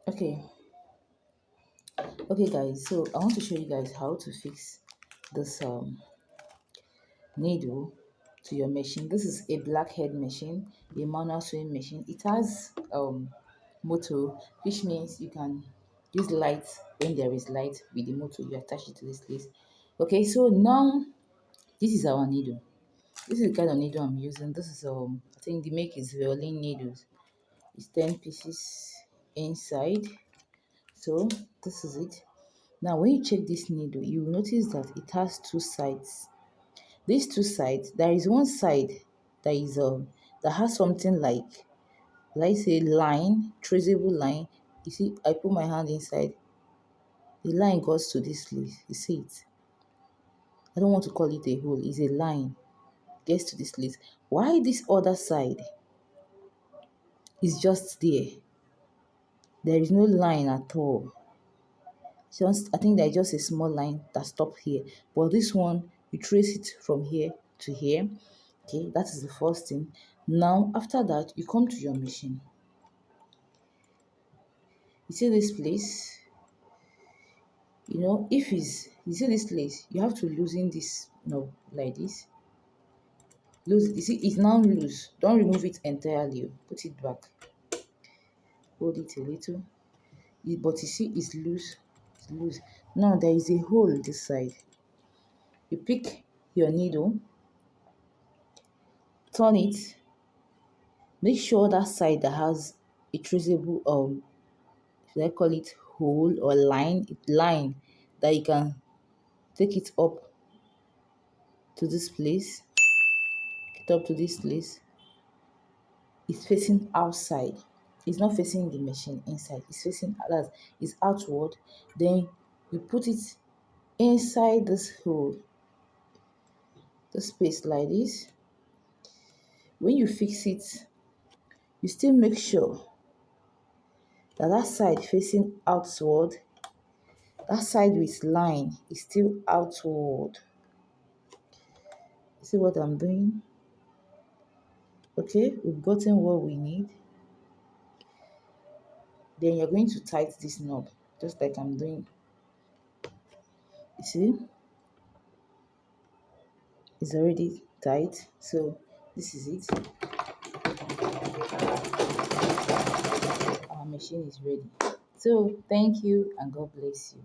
Okay, okay guys, so I want to show you guys how to fix this needle to your machine. This is a blackhead machine, a manual sewing machine. It has motor, which means you can use light when there is light with the motor. You attach it to this place. Okay, so now this is our needle. This is the kind of needle I'm using. This is I think the make is violin needles. It's 10 pieces inside. So this is it. Now when you check this needle, you will notice that it has two sides. These two sides, there is one side that is that has something like, let's say, line, traceable line. You see, I put my hand inside. The line goes to this place. You see it? I don't want to call it a hole. It's a line. Gets to this place. Why this other side is just there? There is no line at all. Just, I think there's just a small line that stops here. But this one, you trace it from here to here. Okay, that is the first thing. Now, after that, you come to your machine. You see this place? If you see this place, you have to loosen this, like this. Loose, you see, it's now loose. Don't remove it entirely. Put it back. Hold it a little. But you see, it's loose. It's loose. Now, there is a hole this side. You pick your needle, turn it. Make sure that side that has a traceable should I call it hole or line that you can take it up to this place, get up to this place. It's facing outside. It's not facing the machine inside. It's facing that is outward. Then you put it inside this hole, the space like this. When you fix it, you still make sure that that side facing outward, that side with line is still outward. See what I'm doing? Okay, we've gotten what we need. Then you're going to tighten this knob, just like I'm doing. You see? It's already tight. So this is it. Our machine is ready. So thank you and God bless you.